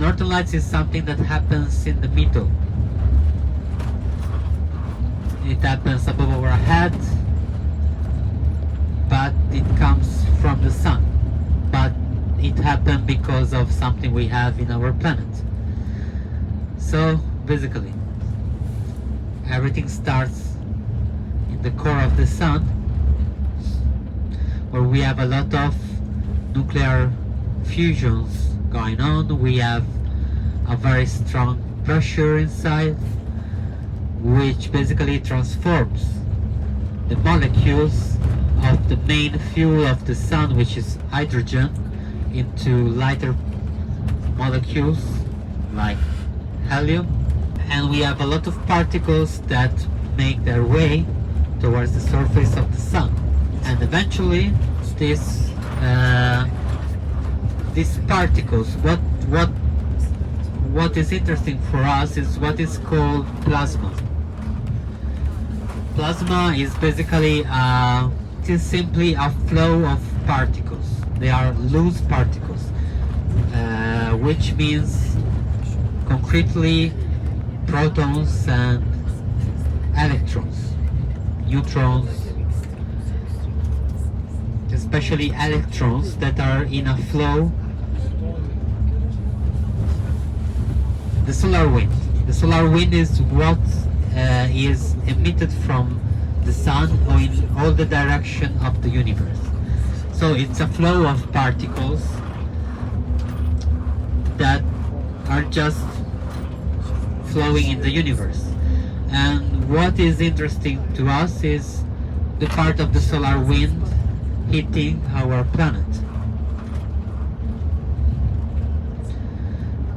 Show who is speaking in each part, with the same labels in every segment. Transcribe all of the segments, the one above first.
Speaker 1: northern lights is something that happens in the middle. It happens above our head, but it comes from the sun. But it happened because of something we have in our planet. So basically, everything starts in the core of the sun, where we have a lot of nuclear fusions going on. We have a very strong pressure inside, which basically transforms the molecules of the main fuel of the sun, which is hydrogen, into lighter molecules like helium. And we have a lot of particles that make their way towards the surface of the sun. And eventually these particles, what is interesting for us is what is called plasma. Plasma is basically it is simply a flow of particles. They are loose particles, which means concretely protons and electrons, neutrons, especially electrons that are in a flow. The solar wind. The solar wind is what is emitted from the sun or in all the direction of the universe. So it's a flow of particles that are just flowing in the universe. And what is interesting to us is the part of the solar wind hitting our planet.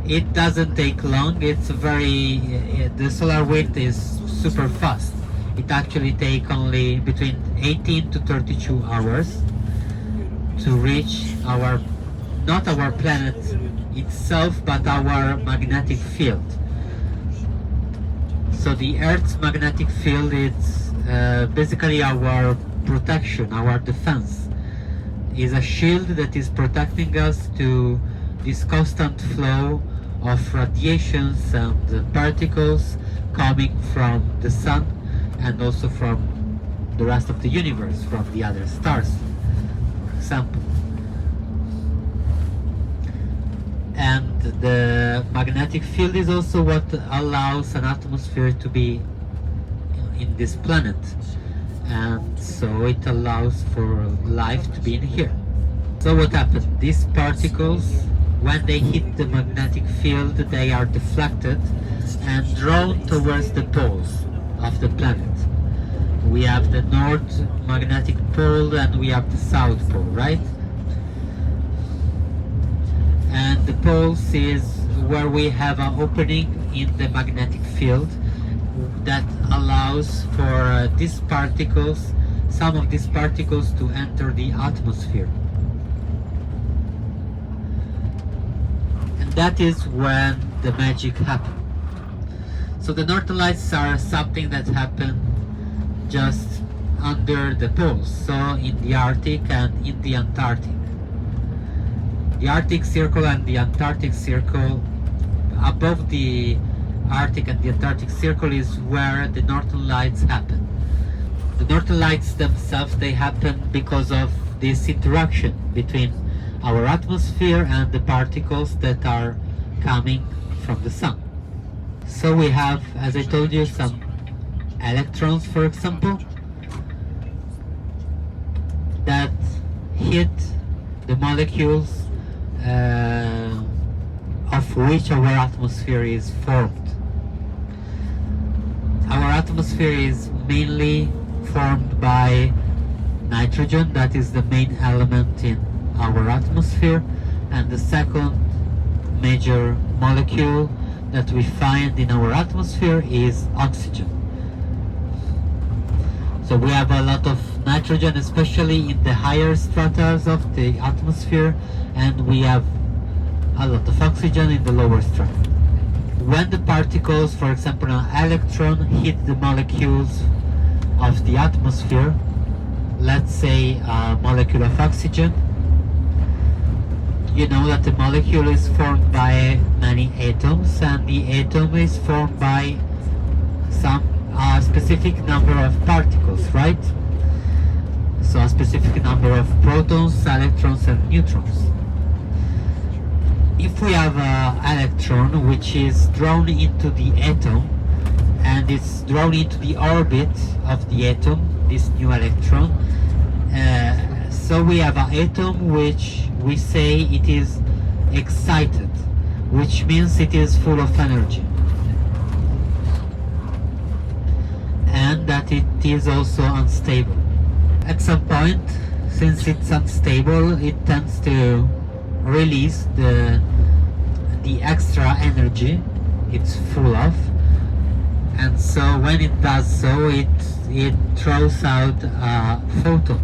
Speaker 1: It doesn't take long. The solar wind is super fast. It actually takes only between 18 to 32 hours to reach not our planet itself, but our magnetic field. So the Earth's magnetic field is basically our protection, our defense. Is a shield that is protecting us to this constant flow of radiations and particles coming from the sun and also from the rest of the universe, from the other stars, for example. And the magnetic field is also what allows an atmosphere to be in this planet, and so it allows for life to be in here. So what happens? These particles, when they hit the magnetic field, they are deflected and drawn towards the poles of the planet. We have the north magnetic pole and we have the south pole, right? And the poles is where we have an opening in the magnetic field that allows for these particles, some of these particles, to enter the atmosphere. And that is when the magic happens. So the northern lights are something that happen just under the poles, so in the Arctic and in the Antarctic. The Arctic Circle and the Antarctic Circle, above the Arctic and the Antarctic Circle, is where the northern lights happen. The northern lights themselves, they happen because of this interaction between our atmosphere and the particles that are coming from the sun. So we have, as I told you, some electrons, for example, that hit the molecules of which our atmosphere is formed. Our atmosphere is mainly formed by nitrogen, that is the main element in our atmosphere, and the second major molecule that we find in our atmosphere is oxygen. So we have a lot of nitrogen, especially in the higher stratas of the atmosphere, and we have a lot of oxygen in the lower strata. When the particles, for example an electron, hit the molecules of the atmosphere, let's say a molecule of oxygen, You know that the molecule is formed by many atoms, and the atom is formed by some specific number of particles, right? So a specific number of protons, electrons and neutrons. If we have an electron which is drawn into the atom and it's drawn into the orbit of the atom, this new electron, so we have an atom which we say it is excited, which means it is full of energy, and that it is also unstable. At some point, since it's unstable, it tends to release the extra energy it's full of, and so when it does so, it throws out a photon.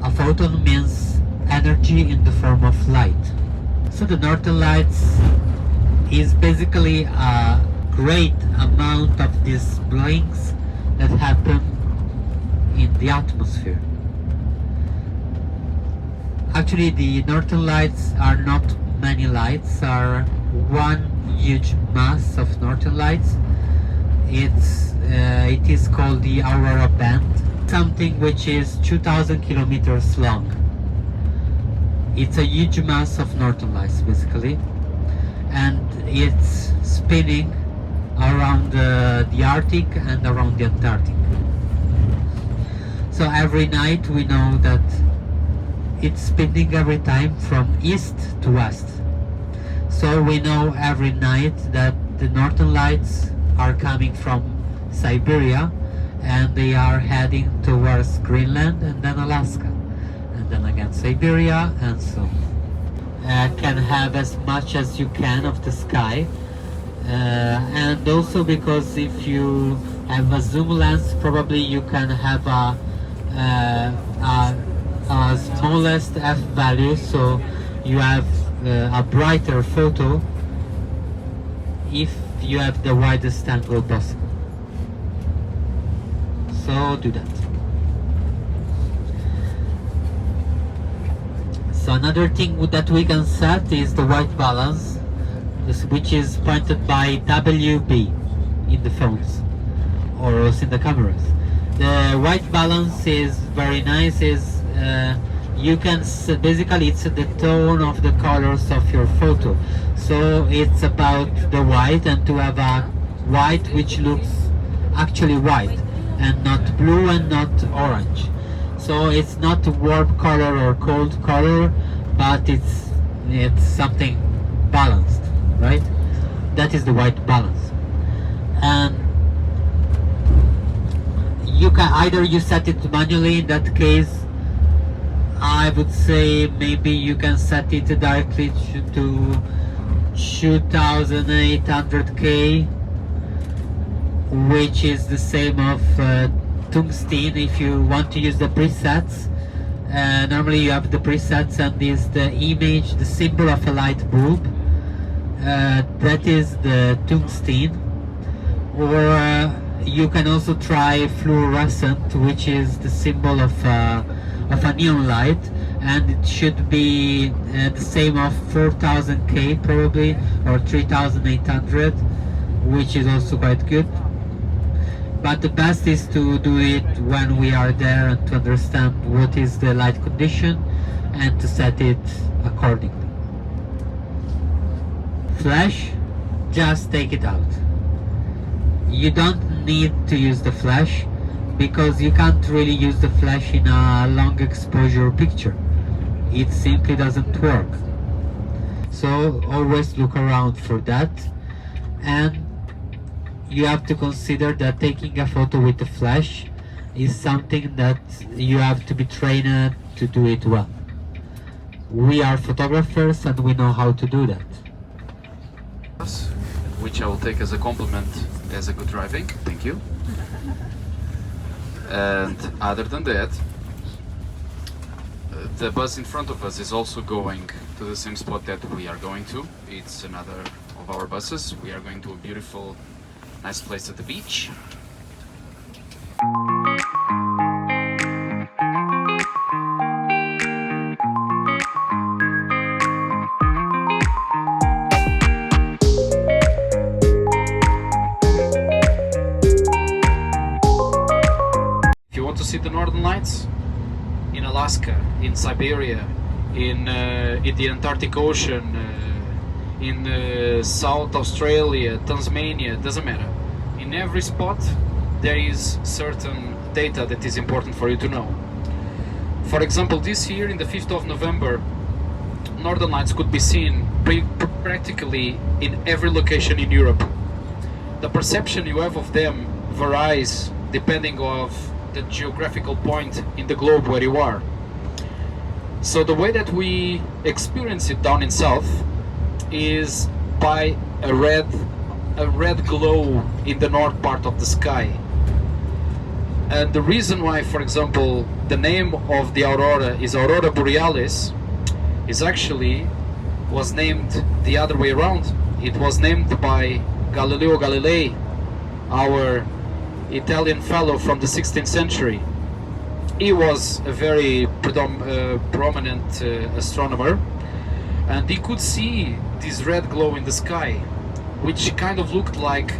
Speaker 1: A photon means energy in the form of light. So the northern lights is basically a great amount of these blinks that happen in the atmosphere. Actually, the northern lights are not many lights, are one huge mass of northern lights. It is called the Aurora band, something which is 2,000 kilometers long. It's a huge mass of northern lights basically, and it's spinning around the Arctic and around the Antarctic. So every night we know that it's spinning every time from east to west. So we know every night that the northern lights are coming from Siberia and they are heading towards Greenland and then Alaska, and then again Siberia, and so can have as much as you can of the sky, and also because if you have a zoom lens, probably you can have a smallest f value, so you have a brighter photo if you have the widest angle possible. So do that. So another thing that we can set is the white balance, which is pointed by WB in the phones or also in the cameras. The white balance is very nice. You can basically, it's the tone of the colors of your photo. So it's about the white, and to have a white which looks actually white and not blue and not orange. So it's not a warm color or cold color, but it's something balanced, right? That is the white balance. And you can either you set it manually. In that case, I would say maybe you can set it directly to 2800K, which is the same of tungsten. If you want to use the presets, normally you have the presets, and is the image, the symbol of a light bulb, that is the tungsten. Or you can also try fluorescent, which is the symbol of a neon light, and it should be the same of 4000K probably, or 3800, which is also quite good. But the best is to do it when we are there and to understand what is the light condition and to set it accordingly. Flash, just take it out. You don't need to use the flash, because you can't really use the flash in a long exposure picture. It simply doesn't work. So always look around for that, and you have to consider that taking a photo with the flash is something that you have to be trained to do it well. We are photographers and we know how to do that.
Speaker 2: Which I will take as a compliment as a good driving. Thank you. And other than that, the bus in front of us is also going to the same spot that we are going to. It's another of our buses. We are going to a beautiful, nice place at the beach. to see the Northern Lights? In Alaska, in Siberia, in the Antarctic Ocean, in South Australia, Tasmania, doesn't matter. In every spot there is certain data that is important for you to know. For example, this year in the 5th of November, Northern Lights could be seen practically in every location in Europe. The perception you have of them varies depending on the geographical point in the globe where you are. So the way that we experience it down in south is by a red glow in the north part of the sky. And the reason why, for example, the name of the aurora is Aurora Borealis is actually was named the other way around. It was named by Galileo Galilei, our Italian fellow from the 16th century. He was a very prominent astronomer, and he could see this red glow in the sky, which kind of looked like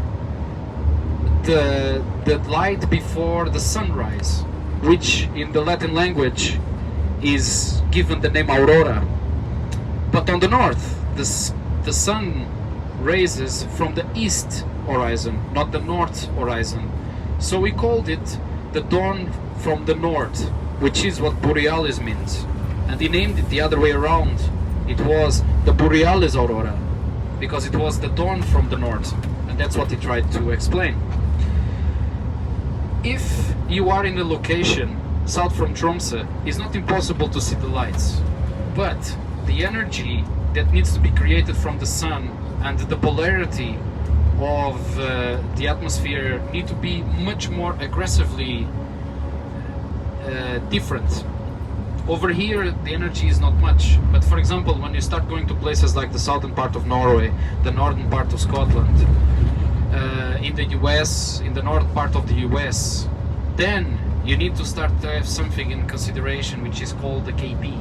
Speaker 2: the light before the sunrise, which in the Latin language is given the name Aurora. But on the north, the sun rises from the east horizon, not the north horizon. So we called it the dawn from the north, which is what Borealis means. And he named it the other way around. It was the Borealis Aurora, because it was the dawn from the north. And that's what he tried to explain. If you are in a location south from Tromsø, it's not impossible to see the lights. But the energy that needs to be created from the sun and the polarity of the atmosphere need to be much more aggressively different. Over here the energy is not much, but for example when you start going to places like the southern part of Norway, the northern part of Scotland, in the US, in the north part of the US, then you need to start to have something in consideration which is called the KP,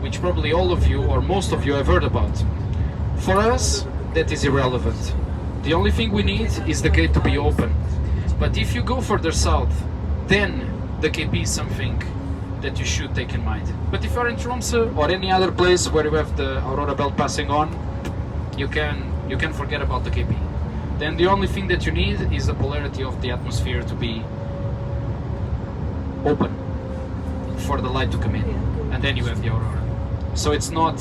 Speaker 2: which probably all of you or most of you have heard about. For us that is irrelevant. The only thing we need is the gate to be open. But if you go further south, then the KP is something that you should take in mind. But if you're in Tromsø or any other place where you have the Aurora belt passing on, you can forget about the KP. Then the only thing that you need is the polarity of the atmosphere to be open for the light to come in, and then you have the aurora. So it's not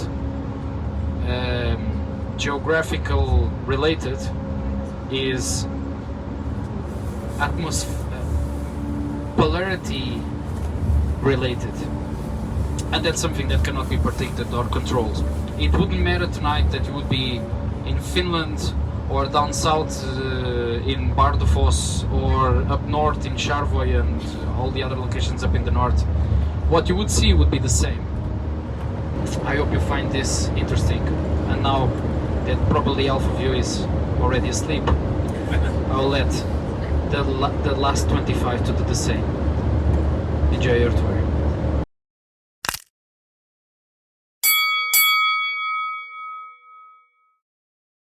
Speaker 2: geographical related, is polarity related, and that's something that cannot be predicted or controlled. It wouldn't matter tonight that you would be in Finland or down south in Bardufoss or up north in Charvoy and all the other locations up in the north. What you would see would be the same. I hope you find this interesting, and now that probably half of you is already asleep, I'll let the last 25 to do the same. Enjoy your tour.